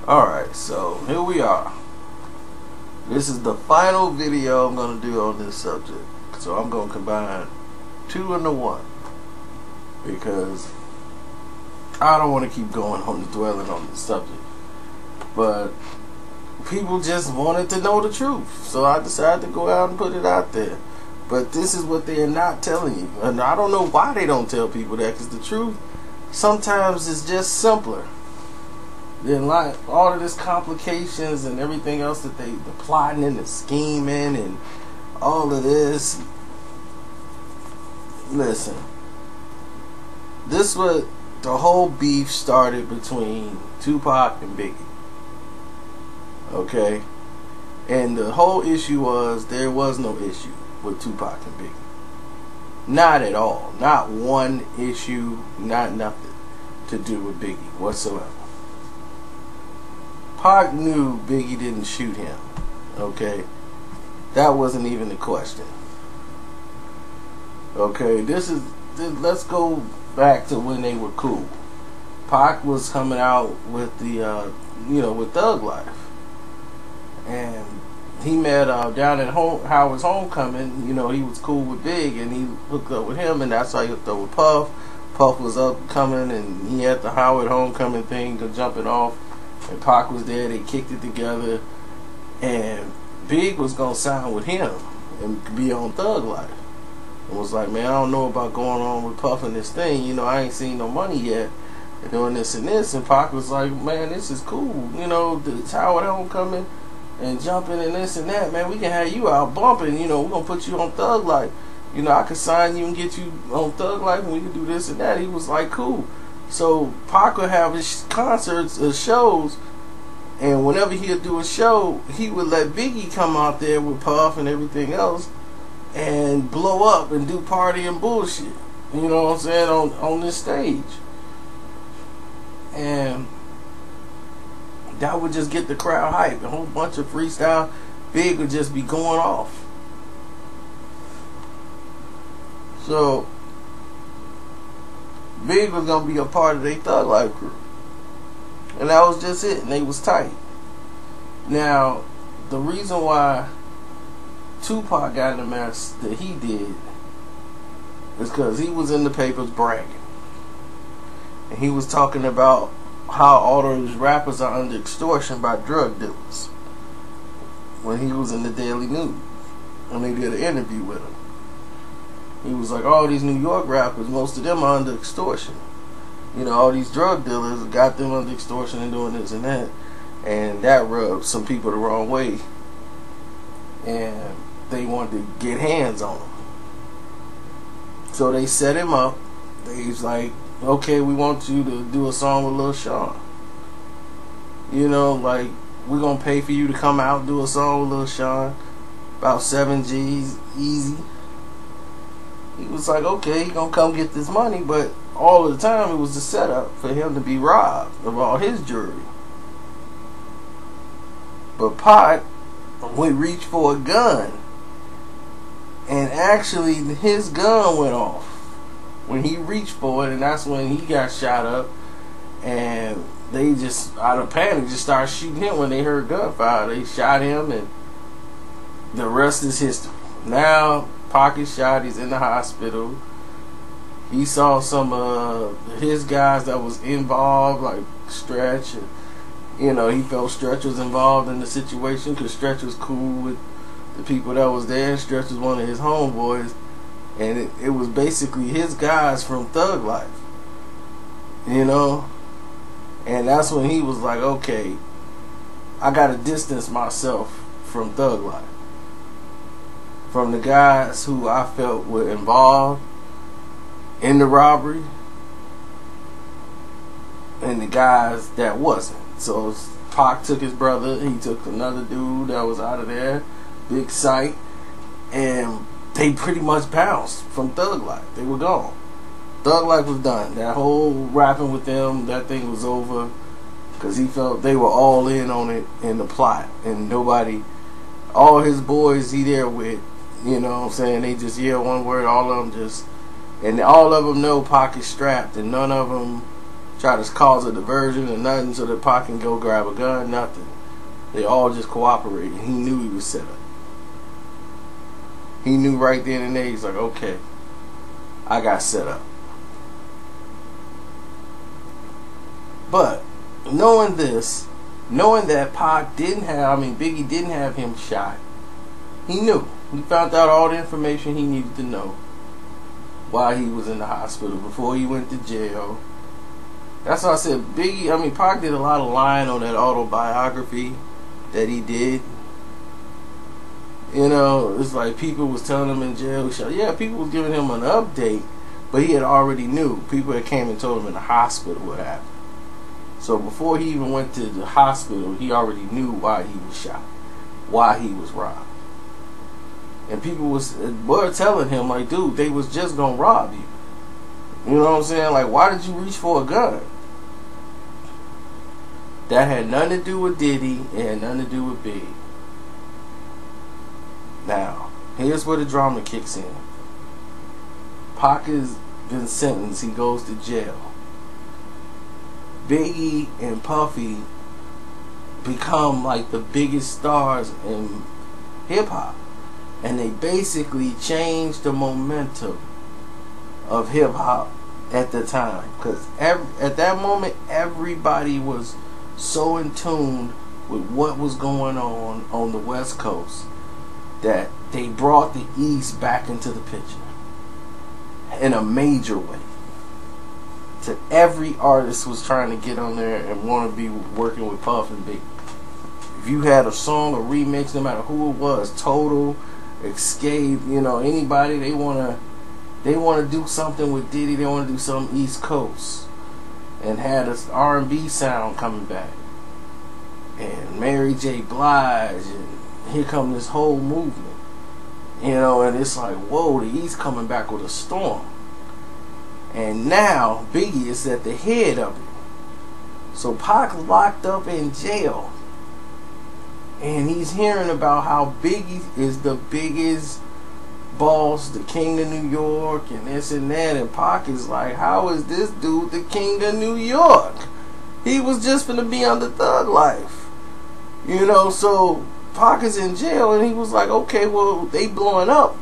Alright, so here we are. This is the final video I'm going to do on this subject. So I'm going to combine two into one, because I don't want to keep going on and dwelling on this subject. But people just wanted to know the truth, so I decided to go out and put it out there. But this is what they're not telling you, and I don't know why they don't tell people that, because the truth sometimes is just simpler than like all of this complications and everything else that the plotting and the scheming and all of this. Listen, this was the whole beef started between Tupac and Biggie. Okay, and the whole issue was there was no issue with Tupac and Biggie. Not at all. Not one issue. Not nothing to do with Biggie whatsoever. Pac knew Biggie didn't shoot him. Okay, that wasn't even the question. Okay, let's go back to when they were cool. Pac was coming out with the with Thug Life, and he met down at Howard's homecoming. He was cool with Big, and he hooked up with him, and that's how he hooked up with Puff. Puff was upcoming, and he had the Howard homecoming thing jumping off, and Pac was there. They kicked it together, and Big was gonna sign with him and be on Thug Life. And was like, man, I don't know about going on with Puff and this thing. I ain't seen no money yet. And doing this and this. And Pac was like, man, this is cool. The Howard homecoming and jumping and this and that, man. We can have you out bumping. We're gonna put you on Thug Life. I could sign you and get you on Thug Life, and we could do this and that. He was like, cool. So Pac would have his concerts or shows, and whenever he'd do a show, he would let Biggie come out there with Puff and everything else and blow up and do party and bullshit. You know what I'm saying? On this stage. And that would just get the crowd hyped. A whole bunch of freestyle. Big would just be going off. So Big was gonna be a part of their Thug Life crew, and that was just it. And they was tight. Now, the reason why Tupac got in the mess that he did is because he was in the papers bragging, and he was talking about how all those rappers are under extortion by drug dealers when he was in the Daily News, and they did an interview with him. He was like, all these New York rappers, most of them are under extortion. All these drug dealers got them under extortion and doing this and that, and that rubbed some people the wrong way, and they wanted to get hands on him. So they set him up. They was like, okay, we want you to do a song with Lil Sean. Like, we're going to pay for you to come out and do a song with Lil Sean. About 7 G's, easy. He was like, okay, he going to come get this money, but all the time it was a setup for him to be robbed of all his jewelry. But Pac would reach for a gun, and actually his gun went off when he reached for it, and that's when he got shot up, and they just out of panic just started shooting him. When they heard gunfire, they shot him, and the rest is history. Now Pac is shot, he's in the hospital. He saw some of his guys that was involved, like Stretch, and he felt Stretch was involved in the situation because Stretch was cool with the people that was there. Stretch was one of his homeboys, and it was basically his guys from Thug Life, and that's when he was like, okay, I gotta distance myself from Thug Life, from the guys who I felt were involved in the robbery and the guys that wasn't. So Pac took his brother, he took another dude that was out of there, Big Sight, and they pretty much bounced from Thug Life. They were gone. Thug Life was done. That whole rapping with them, that thing was over, because he felt they were all in on it in the plot, and nobody, all his boys he there with, they just yell one word, all of them just, and all of them know Pac is strapped, and none of them try to cause a diversion or nothing so that Pac can go grab a gun, nothing. They all just cooperated. He knew he was set up. He knew right then and there, he's like, okay, I got set up. But knowing this, knowing that Pac didn't have, Biggie didn't have him shot, he knew. He found out all the information he needed to know while he was in the hospital, before he went to jail. That's why I said Pac did a lot of lying on that autobiography that he did. You know, it's like people was telling him in jail, yeah, people was giving him an update, but he had already knew. People that came and told him in the hospital what happened. So before he even went to the hospital, he already knew why he was shot, why he was robbed. And people were telling him, like, dude, they was just gonna rob you. You know what I'm saying? Like, why did you reach for a gun? That had nothing to do with Diddy. It had nothing to do with Big. Now, here's where the drama kicks in. Pac has been sentenced. He goes to jail. Biggie and Puffy become like the biggest stars in hip-hop. And they basically changed the momentum of hip-hop at the time. Because at that moment, everybody was so in tune with what was going on the West Coast that they brought the East back into the picture in a major way. So every artist was trying to get on there and want to be working with Puff and Biggie. If you had a song, a remix, no matter who it was, Total, Escape, you know, anybody, they wanna do something with Diddy. They want to do something East Coast, and had this R&B sound coming back, and Mary J. Blige, and here come this whole movement, you know, and it's like, whoa, the East coming back with a storm. And now Biggie is at the head of it. So Pac locked up in jail, and he's hearing about how Biggie is the biggest boss, the king of New York, and this and that. And Pac is like, how is this dude the king of New York? He was just finna be on the Thug Life. You know, so Pac is in jail, and he was like, okay, well, they blowing up.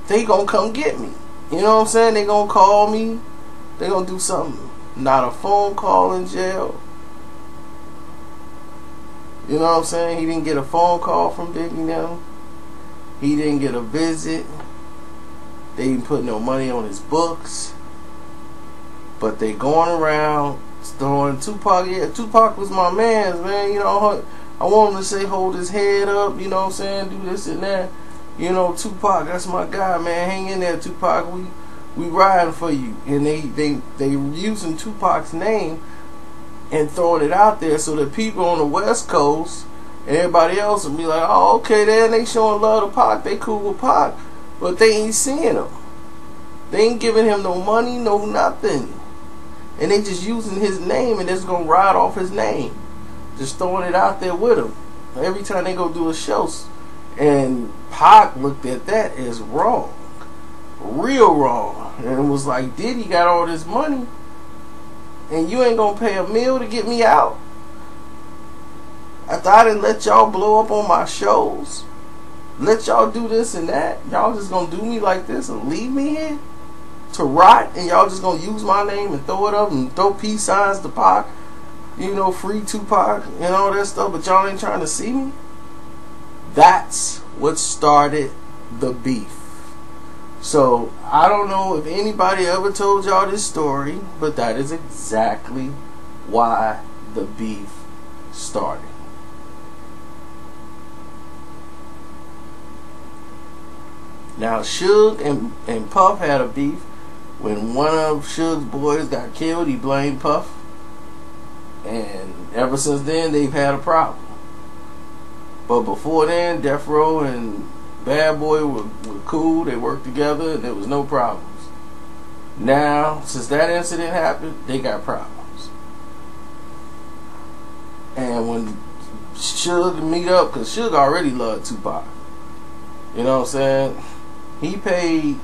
They gonna come get me. You know what I'm saying? They gonna call me. They gonna do something. Not a phone call in jail. You know what I'm saying? He didn't get a phone call from Biggie now. He didn't get a visit. They didn't put no money on his books. But they going around throwing Tupac. Yeah, Tupac was my man, man. You know, I want him to say hold his head up. You know what I'm saying? Do this and that. You know, Tupac, that's my guy, man. Hang in there, Tupac. We riding for you. And they using Tupac's name and throwing it out there so that people on the West Coast and everybody else will be like, oh, okay, then they showing love to Pac. They cool with Pac, but they ain't seeing him. They ain't giving him no money, no nothing. And they just using his name, and they're just gonna ride off his name, just throwing it out there with him every time they go do a show. And Pac looked at that as wrong, real wrong, and was like, Diddy got all this money, and you ain't gonna pay a meal to get me out? After I didn't let y'all blow up on my shows, let y'all do this and that, y'all just gonna do me like this and leave me here to rot, and y'all just gonna use my name and throw it up and throw peace signs to Pac, you know, free Tupac and all that stuff, but y'all ain't trying to see me? That's what started the beef. So I don't know if anybody ever told y'all this story, but that is exactly why the beef started. Now Suge and Puff had a beef. When one of Suge's boys got killed, he blamed Puff, and ever since then they've had a problem. But before then, Death Row and Bad Boy were cool. They worked together, and there was no problems. Now, since that incident happened, they got problems. And when Suge meet up, because Suge already loved Tupac, you know what I'm saying? He paid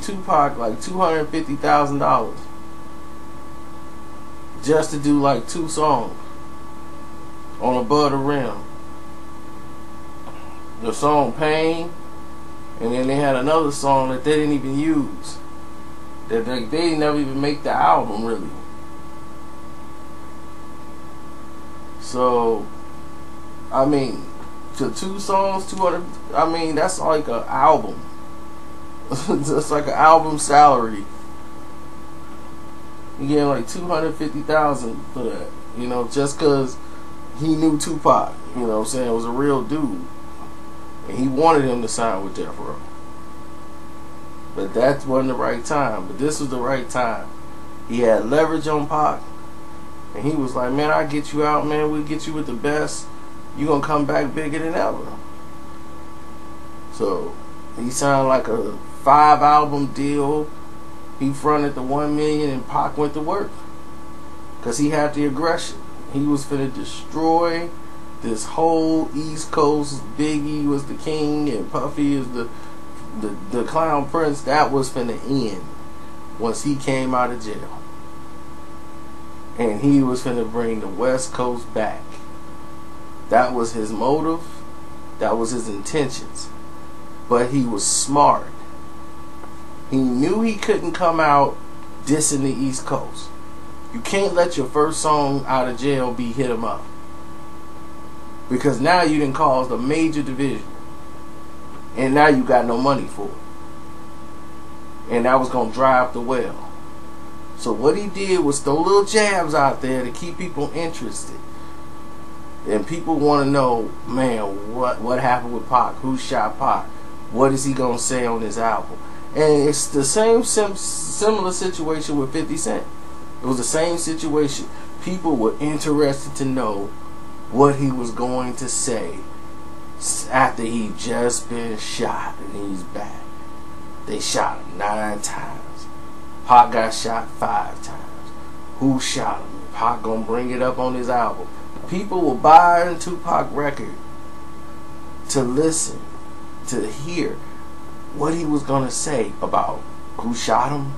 Tupac like $250,000 just to do like 2 songs on Above the Rim. The song Pain, and then they had another song that they didn't even use. That they didn't never even make the album really. So, I mean, to 2 songs, 200. I mean, that's like an album. That's like an album salary. You get like $250,000 for that. You know, just because he knew Tupac. You know what I'm saying? It was a real dude. And he wanted him to sign with Death Row. But that wasn't the right time. But this was the right time. He had leverage on Pac. And he was like, man, I'll get you out, man. We'll get you with the best. You're going to come back bigger than ever. So, he signed like a 5-album deal. He fronted the $1 million and Pac went to work. Because he had the aggression. He was finna destroy this whole East Coast. Biggie was the king and Puffy is the clown prince. That was finna end once he came out of jail. And he was finna bring the West Coast back. That was his motive. That was his intentions. But he was smart. He knew he couldn't come out dissing the East Coast. You can't let your first song out of jail be Hit 'Em Up. Because now you done caused a major division. And now you got no money for it. And that was going to dry up the well. So what he did was throw little jabs out there to keep people interested. And people want to know, man, what happened with Pac? Who shot Pac? What is he going to say on this album? And it's the same similar situation with 50 Cent. It was the same situation. People were interested to know what he was going to say after he just been shot and he's back. They shot him 9 times. Pac got shot 5 times. Who shot him? Pac gonna bring it up on his album. People will buy a Tupac record to listen, to hear what he was gonna say about who shot him,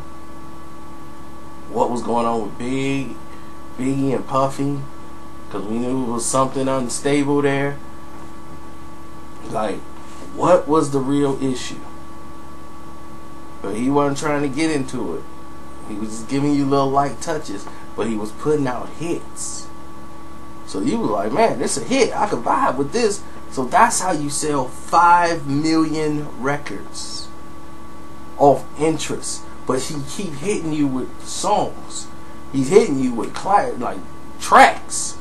what was going on with Biggie and Puffy, because we knew it was something unstable there. Like, what was the real issue? But he wasn't trying to get into it. He was just giving you little light touches, but he was putting out hits. So you was like, man, this is a hit. I could vibe with this. So that's how you sell 5 million records off interest. But he keep hitting you with songs. He's hitting you with like tracks.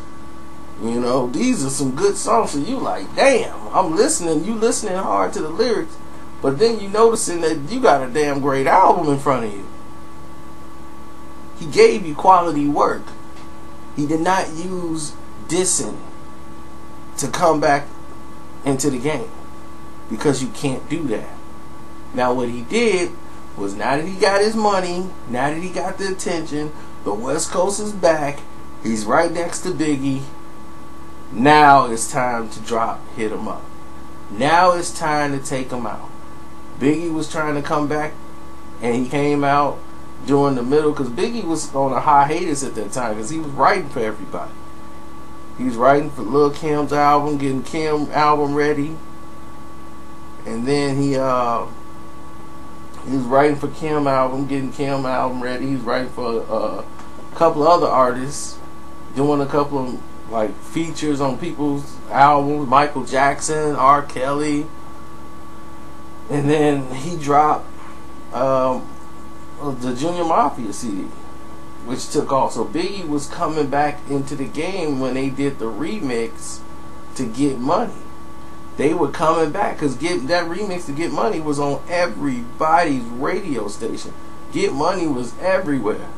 You know, these are some good songs. So you like, damn, I'm listening. You listening hard to the lyrics, but then you noticing that you got a damn great album in front of you. He gave you quality work. He did not use dissing to come back into the game, because you can't do that. Now what he did was, now that he got his money, now that he got the attention, the West Coast is back, he's right next to Biggie. Now it's time to drop Hit 'Em Up. Now it's time to take him out. Biggie was trying to come back, and he came out during the middle, because Biggie was on a hiatus at that time, because he was writing for everybody. He was writing for Lil' Kim's album, getting Kim album ready, and then he was writing for Kim album, getting Kim album ready. He was writing for a couple of other artists, doing a couple of like features on people's albums, Michael Jackson, R. Kelly, and then he dropped the Junior Mafia CD, which took off. So Biggie was coming back into the game when they did the remix to Get Money. They were coming back because that remix to Get Money was on everybody's radio station. Get Money was everywhere.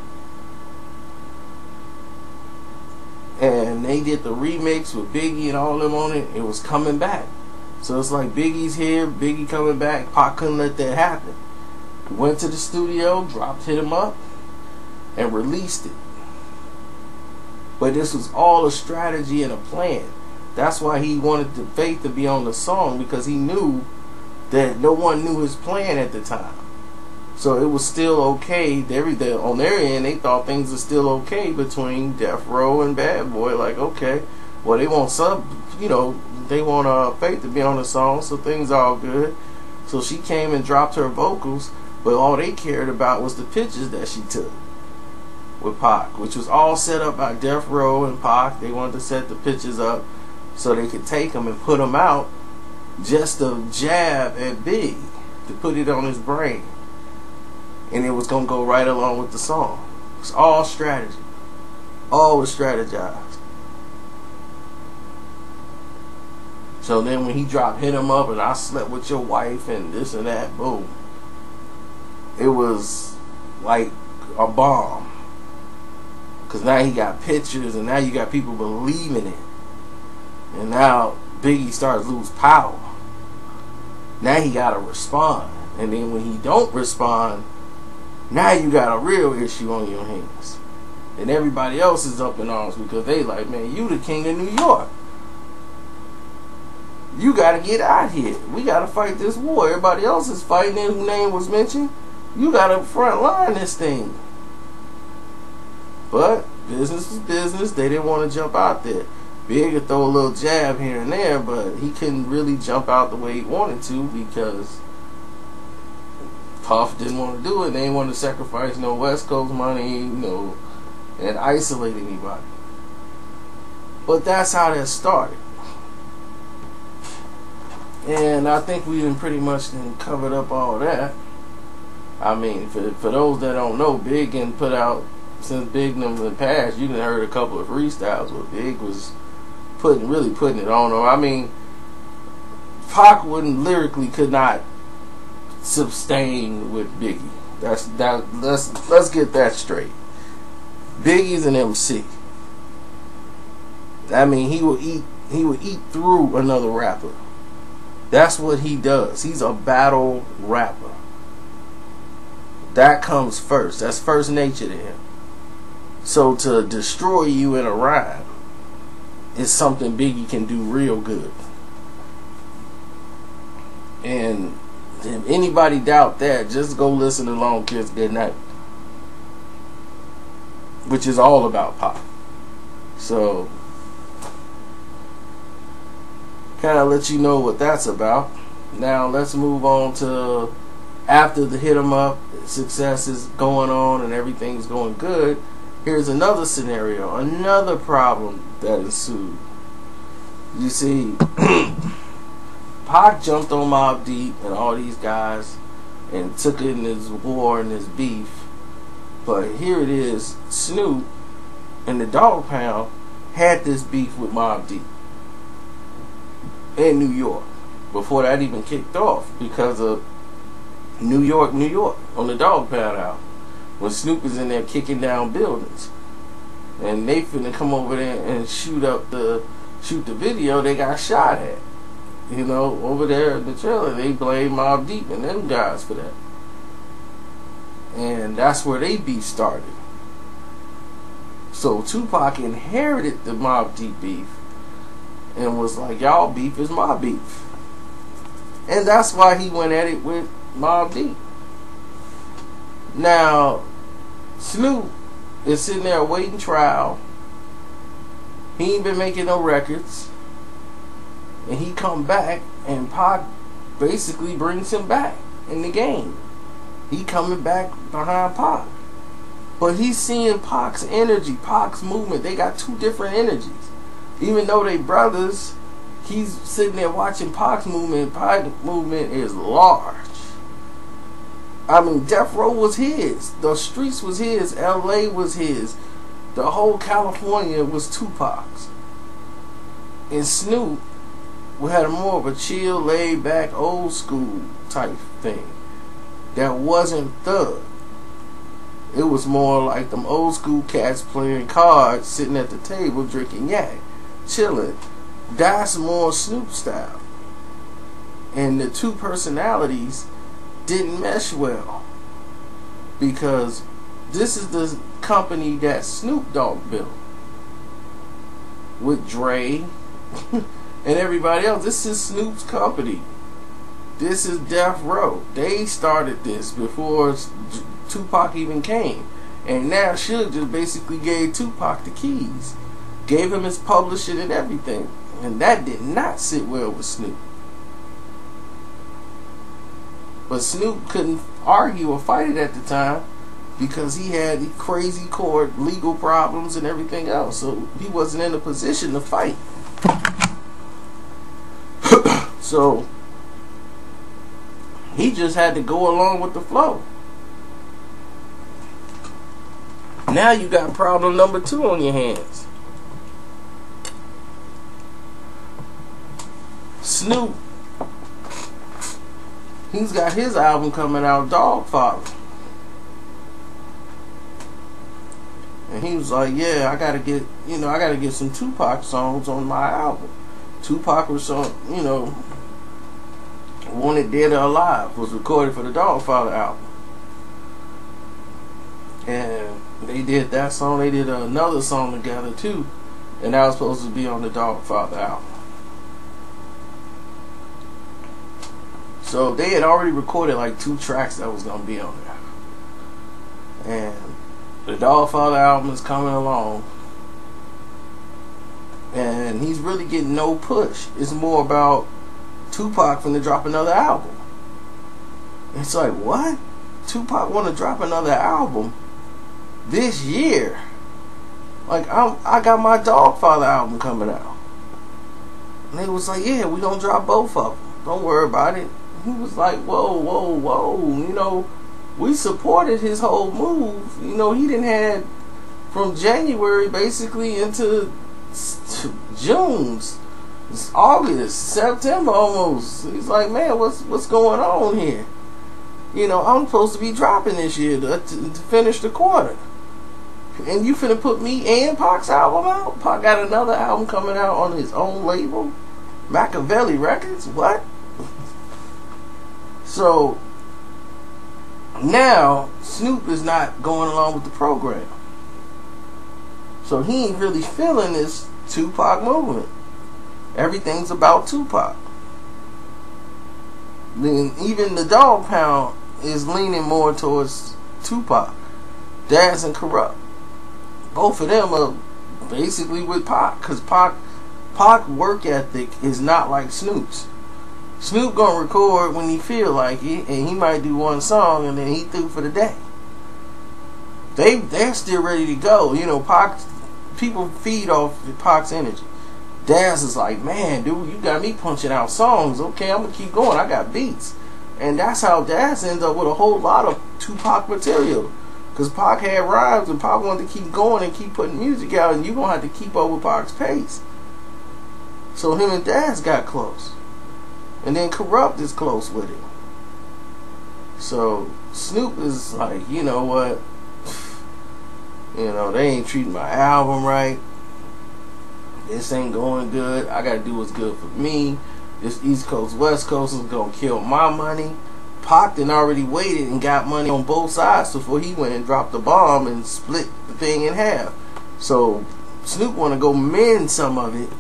And they did the remix with Biggie and all them on it. It was coming back. So it's like Biggie's here, Biggie coming back. Pac couldn't let that happen. Went to the studio, dropped Hit 'Em Up, and released it. But this was all a strategy and a plan. That's why he wanted the Faith to be on the song, because he knew that no one knew his plan at the time. So it was still okay. On their end, they thought things were still okay between Death Row and Bad Boy. Like, okay, well, they want they want Faith to be on the song, so things are all good. So she came and dropped her vocals, but all they cared about was the pictures that she took with Pac, which was all set up by Death Row and Pac. They wanted to set the pictures up so they could take them and put them out just to jab at Big, to put it on his brain. And it was going to go right along with the song. It's all strategy. All was strategized. So then when he dropped Hit 'Em Up and I Slept With Your Wife and this and that, boom. It was like a bomb. Because now he got pictures and now you got people believing it. And now Biggie starts to lose power. Now he got to respond. And then when he don't respond, now you got a real issue on your hands. And everybody else is up in arms because they like, man, you the king of New York. You got to get out here. We got to fight this war. Everybody else is fighting it whose name was mentioned. You got to front line this thing. But business is business. They didn't want to jump out there. Big could throw a little jab here and there, but he couldn't really jump out the way he wanted to because Puff didn't want to do it. They didn't want to sacrifice no West Coast money, and isolate anybody. But that's how that started. And I think we done pretty much covered up all that. I mean, for those that don't know, Big and put out, since Big number passed, you done heard a couple of freestyles where Big was really putting it on. Or I mean, Pac lyrically could not sustain with Biggie. Let's get that straight. Biggie's an MC. I mean, he will eat through another rapper. That's what he does. He's a battle rapper. That comes first. That's first nature to him. So to destroy you in a rhyme is something Biggie can do real good. And if anybody doubt that, just go listen to Long Kiss Goodnight, which is all about Pac. So kind of let you know what that's about. Now let's move on to after the Hit 'Em Up, success is going on and everything's going good. Here's another scenario, another problem that ensued. You see, Pac jumped on Mobb Deep and all these guys and took it in this war and this beef. But here it is, Snoop and the Dog Pound had this beef with Mobb Deep in New York before that even kicked off because of New York on the Dog Pound album. When Snoop is in there kicking down buildings and they finna come over there and shoot the video, they got shot at. Over there in the trailer, they blame Mobb Deep and them guys for that. And that's where they beef started. So Tupac inherited the Mobb Deep beef and was like, y'all beef is my beef. And that's why he went at it with Mobb Deep. Now, Snoop is sitting there waiting trial. He ain't been making no records. And he come back and Pac basically brings him back in the game. He coming back behind Pac. But he's seeing Pac's energy, Pac's movement. They got two different energies. Even though they brothers, he's sitting there watching Pac's movement. Pac's movement is large. I mean, Death Row was his. The streets was his. L.A. was his. The whole California was Tupac's. And Snoop had more of a chill, laid back, old school type thing. That wasn't thug. It was more like them old school cats playing cards, sitting at the table, drinking yak, chilling. That's more Snoop style. And the two personalities didn't mesh well because this is the company that Snoop Dogg built with Dre and everybody else. This is Snoop's company. This is Death Row. They started this before Tupac even came. And now Suge just basically gave Tupac the keys. Gave him his publishing and everything. And that did not sit well with Snoop. But Snoop couldn't argue or fight it at the time because he had the crazy court legal problems and everything else. So he wasn't in a position to fight. So he just had to go along with the flow. Now you got problem number 2 on your hands. Snoop, he's got his album coming out, Dogfather. And he was like, yeah, I gotta get some Tupac songs on my album. Tupac was on, Wanted Dead or Alive was recorded for the Dogfather album. And they did that song. They did another song together too, and that was supposed to be on the Dogfather album. So they had already recorded like 2 tracks that was gonna be on there. And the Dogfather album is coming along, and he's really getting no push. It's more about Tupac finna drop another album. It's like, what? Tupac wanna drop another album this year? Like, I got my Dogfather album coming out. And they was like, yeah, we gonna drop both of them. Don't worry about it. He was like, whoa. We supported his whole move. He didn't had from January basically into June, August, September almost. He's like, man, what's going on here? I'm supposed to be dropping this year to finish the quarter. And you finna put me and Pac's album out? Pac got another album coming out on his own label? Machiavelli Records? What? So now Snoop is not going along with the program. So he ain't really feeling this Tupac movement. Everything's about Tupac. Then even the Dog Pound is leaning more towards Tupac. Daz and Corrupt. Both of them are basically with Pac, because Pac work ethic is not like Snoop's. Snoop gonna record when he feel like it, and he might do one song and then he through for the day. They're still ready to go. Pac, people feed off Pac's energy. Daz is like, man, dude, you got me punching out songs. Okay, I'm gonna keep going. I got beats. And that's how Daz ends up with a whole lot of Tupac material. Because Pac had rhymes and Pac wanted to keep going and keep putting music out, and you gonna have to keep up with Pac's pace. So him and Daz got close. And then Corrupt is close with it. So Snoop is like, you know what? They ain't treating my album right. This ain't going good. I gotta do what's good for me. This East Coast, West Coast is gonna kill my money. Pac done already waited and got money on both sides before he went and dropped the bomb and split the thing in half. So Snoop wanna go mend some of it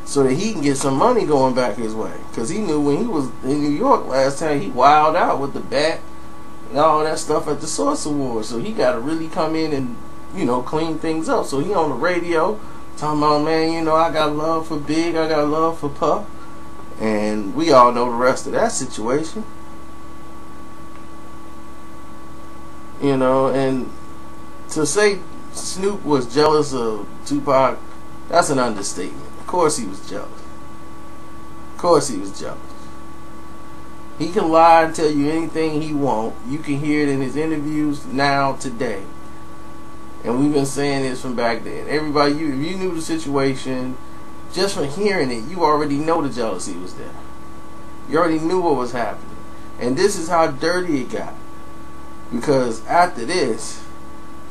so that he can get some money going back his way. Because he knew when he was in New York last time, he wilded out with the bat and all that stuff at the Source Awards. So he got to really come in and, clean things up. So he on the radio talking about, man, I got love for Big, I got love for Puff. And we all know the rest of that situation. And to say Snoop was jealous of Tupac, that's an understatement. Of course he was jealous. He can lie and tell you anything he wants. You can hear it in his interviews now, today. And we've been saying this from back then. Everybody, if you knew the situation, just from hearing it, you already know the jealousy was there. You already knew what was happening. And this is how dirty it got. Because after this,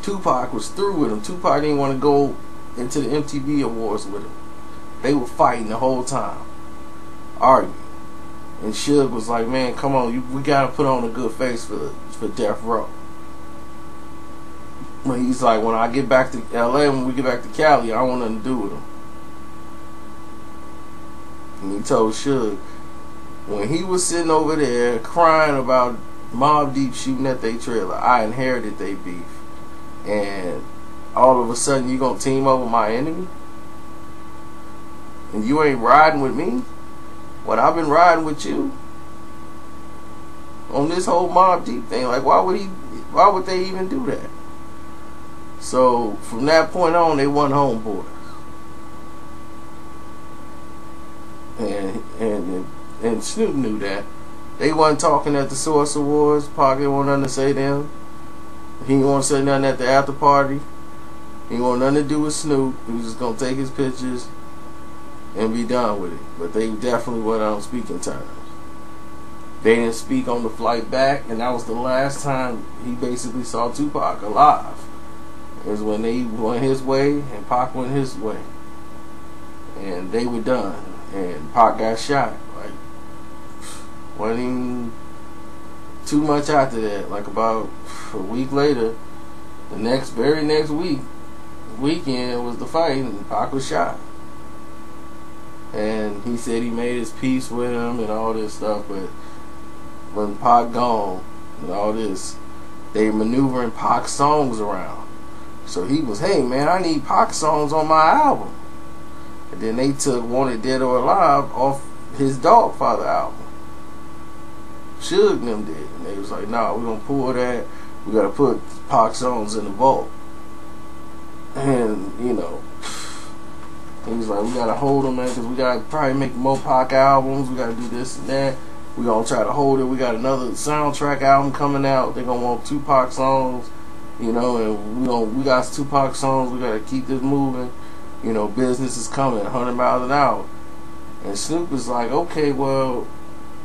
Tupac was through with him. Tupac didn't want to go into the MTV Awards with him. They were fighting the whole time, arguing. And Suge was like, man, come on, we got to put on a good face for Death Row. But he's like, when I get back to LA, when we get back to Cali, I don't want nothing to do with him. And he told Suge, when he was sitting over there crying about Mobb Deep shooting at their trailer, I inherited their beef, and all of a sudden you gonna team up with my enemy, and you ain't riding with me when I've been riding with you on this whole Mobb Deep thing. Like, why would they even do that? So from that point on, they won homeboys, and Snoop knew that. They wasn't talking at the Source Awards. Pac didn't want nothing to say to them. He didn't want to say nothing at the after party. He didn't want nothing to do with Snoop. He was just gonna take his pictures and be done with it. But they definitely went on speaking terms. They didn't speak on the flight back, and that was the last time he basically saw Tupac alive. It was when they went his way and Pac went his way, and they were done. And Pac got shot. Like, wasn't even too much after that. Like about a week later, the very next weekend was the fight, and Pac was shot. And he said he made his peace with him and all this stuff, but when Pac gone and all this, they maneuvering Pac songs around. So he was, hey man, I need Pac songs on my album. And then they took Wanted Dead or Alive off his Dogfather album. Suge and them did. And they was like, nah, we're gonna pull that. We gotta put Pac songs in the vault. And, you know, he was like, we gotta hold them, man, because we gotta probably make more Pac albums. We gotta do this and that. We gonna try to hold it. We got another soundtrack album coming out. They gonna want Tupac songs, you know, and we got Tupac songs. We gotta keep this moving. You know, business is coming 100 miles an hour. And Snoop was like, okay, well,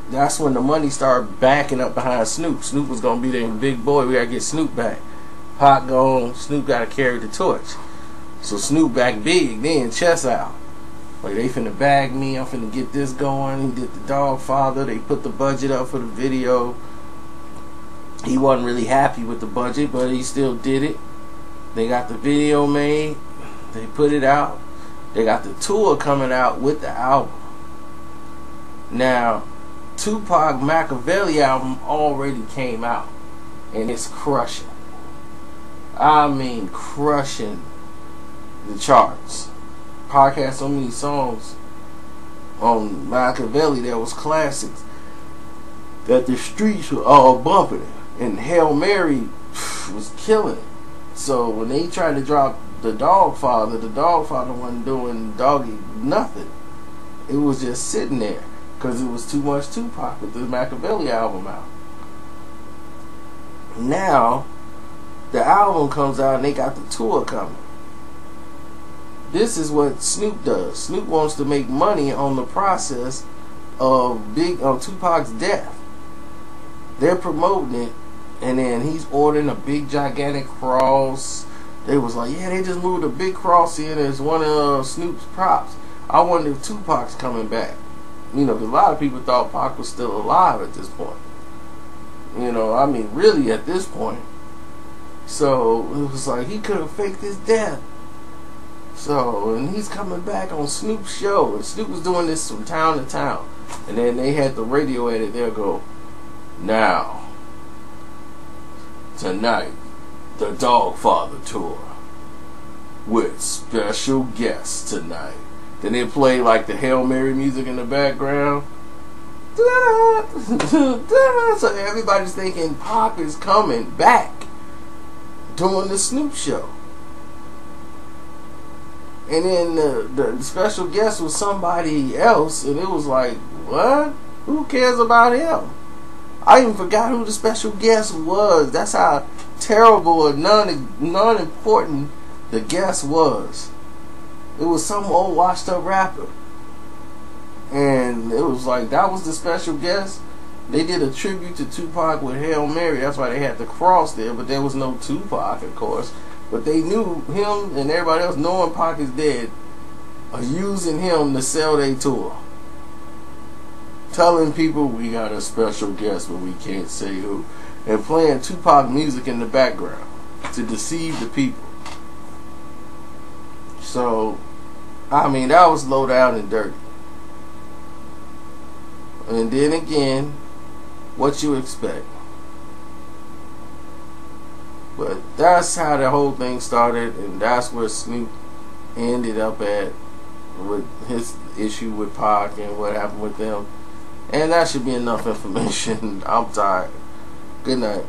that's when the money started backing up behind Snoop. Snoop was gonna be the big boy. We gotta get Snoop back. Pac gone. Snoop gotta carry the torch. So Snoop back big then, chest out. Like, they finna bag me, I'm finna get this going. He did the Dogfather. They put the budget up for the video. He wasn't really happy with the budget, but he still did it. They got the video made. They put it out. They got the tour coming out with the album. Now, Tupac Machiavelli album already came out, and it's crushing. I mean, crushing the charts. Pac had so many songs on Machiavelli that was classics that the streets were all bumping it. And Hail Mary was killing it. So when they tried to drop the Dogfather wasn't doing doggy nothing. It was just sitting there because it was too much Tupac with the Machiavelli album out. Now the album comes out and they got the tour coming. This is what Snoop does. Snoop wants to make money on the process of Tupac's death. They're promoting it, and then he's ordering a big gigantic cross. They was like, yeah, they just moved a big cross in as one of Snoop's props. I wonder if Tupac's coming back. You know, because a lot of people thought Pac was still alive at this point. You know, I mean, really at this point. So it was like he could have faked his death. So, and he's coming back on Snoop's show, and Snoop was doing this from town to town, and then they had the radio edit. They'll go, now, tonight, the Dogfather tour with special guests tonight. Then they play like the Hail Mary music in the background. So everybody's thinking Pac is coming back doing the Snoop show. And then the special guest was somebody else, and it was like, what? Who cares about him? I even forgot who the special guest was. That's how terrible or non-important the guest was. It was some old washed up rapper. And it was like, that was the special guest. They did a tribute to Tupac with Hail Mary. That's why they had the cross there, but there was no Tupac, of course. But they knew him and everybody else, knowing Pac is dead, are using him to sell their tour. Telling people we got a special guest, but we can't say who. And playing Tupac music in the background to deceive the people. So, I mean, that was low down and dirty. And then again, what you expect. But that's how the whole thing started, and that's where Snoop ended up at with his issue with Pac and what happened with them. And that should be enough information. I'm tired. Good night.